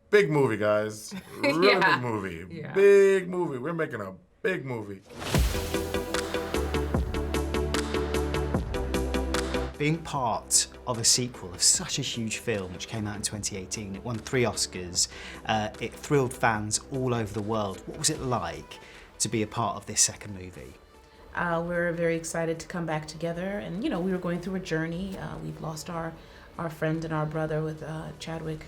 big movie, guys. Really Yeah. big movie. Yeah. Big movie. We're making a big movie. Being part of a sequel of such a huge film, which came out in 2018, it won 3 Oscars, it thrilled fans all over the world. What was it like to be a part of this second movie? We're very excited to come back together, and you know, we were going through a journey. We've lost our friend and our brother with Chadwick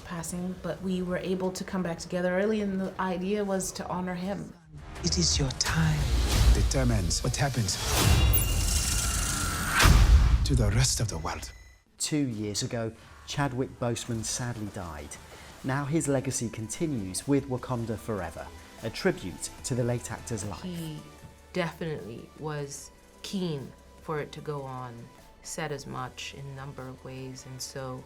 passing, but we were able to come back together early, and the idea was to honor him. It is your time. Determines what happens to the rest of the world. 2 years ago, Chadwick Boseman sadly died. Now his legacy continues with Wakanda Forever, a tribute to the late actor's life. He definitely was keen for it to go on, said as much in a number of ways, and so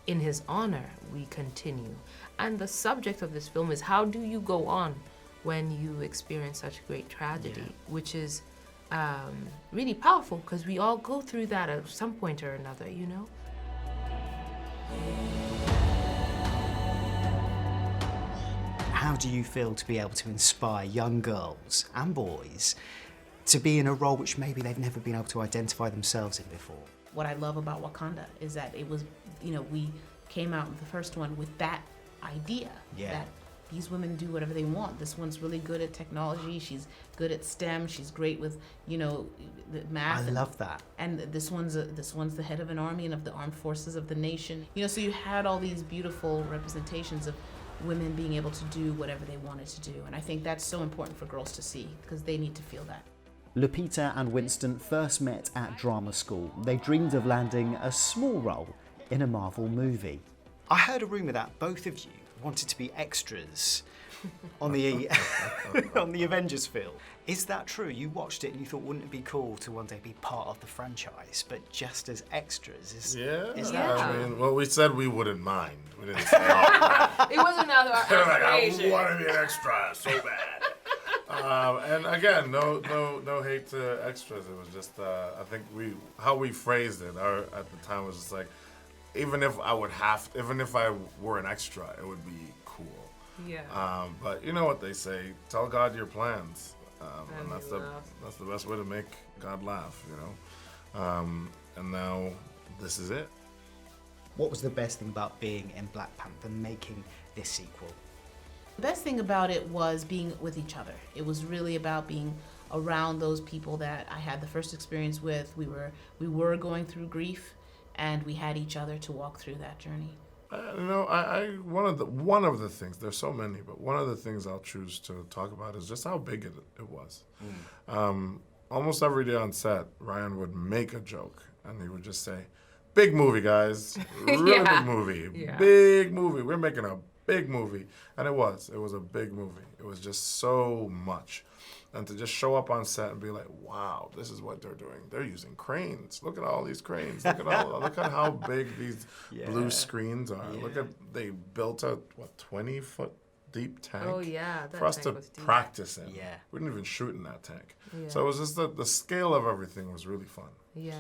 in his honor, we continue. And the subject of this film is how do you go on when you experience such great tragedy, which is really powerful because we all go through that at some point or another, you know? How do you feel to be able to inspire young girls and boys to be in a role which maybe they've never been able to identify themselves in before? What I love about Wakanda is that it was, you know, we came out with the first one with that idea that these women do whatever they want. This one's really good at technology. She's good at STEM. She's great with, you know, the math. I love that. And this one's the head of an army and of the armed forces of the nation. You know, so you had all these beautiful representations of women being able to do whatever they wanted to do. And I think that's so important for girls to see because they need to feel that. Lupita and Winston first met at drama school. They dreamed of landing a small role in a Marvel movie. I heard a rumour that both of you wanted to be extras on the on the Avengers film. Is that true? You watched it and you thought, wouldn't it be cool to one day be part of the franchise, but just as extras? Is that I true? mean, well, we said we wouldn't mind. We didn't say, oh, It was another like, I aspiration. want to be an extra so bad. And again, no hate to extras. It was just, I think how we phrased it at the time was just like, even if I were an extra, it would be cool. Yeah. But you know what they say, tell God your plans. And that's the best way to make God laugh, you know. And now this is it. What was the best thing about being in Black Panther, making this sequel? The best thing about it was being with each other. It was really about being around those people that I had the first experience with. We were going through grief, and we had each other to walk through that journey. You know, one of the things, there's so many, but one of the things I'll choose to talk about is just how big it was. Almost every day on set, Ryan would make a joke, and he would just say, big movie, guys. Really big movie. Yeah. Big movie. We're making a big movie. And it was a big movie. It was just so much. And to just show up on set and be like, wow, this is what they're doing. They're using cranes. Look at all these cranes. Look at how big these blue screens are. Yeah. They built a 20-foot deep tank Oh yeah, that for us tank to was deep. practice in. Yeah. We didn't even shoot in that tank. Yeah. So it was just the scale of everything was really fun. Yeah.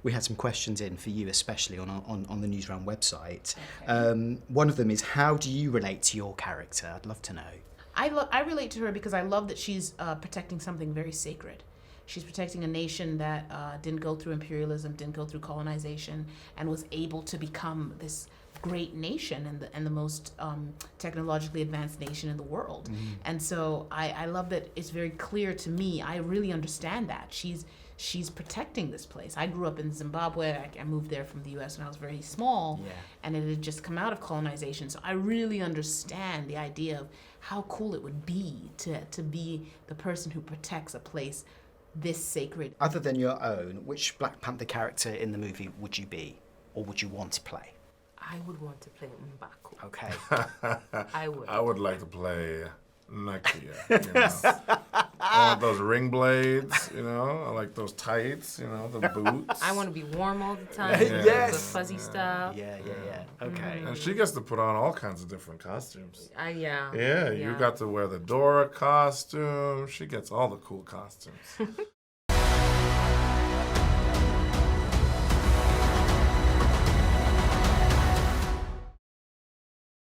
We had some questions in for you, especially on the Newsround website. Okay. One of them is, how do you relate to your character? I'd love to know. I relate to her because I love that she's protecting something very sacred. She's protecting a nation that didn't go through imperialism, didn't go through colonization, and was able to become this great nation and the most technologically advanced nation in the world. Mm-hmm. And so I love that it's very clear to me. I really understand that. She's protecting this place. I grew up in Zimbabwe. I moved there from the U.S. when I was very small, and it had just come out of colonization. So I really understand the idea of how cool it would be to be the person who protects a place this sacred. Other than your own, which Black Panther character in the movie would you be, or would you want to play? I would want to play M'Baku. Okay. I would like to play Nakia, you know. I want those ring blades, you know. I like those tights, you know, the boots. I want to be warm all the time. Yes. The fuzzy stuff. Yeah. Okay. And she gets to put on all kinds of different costumes. Yeah. Yeah, you got to wear the Dora costume. She gets all the cool costumes.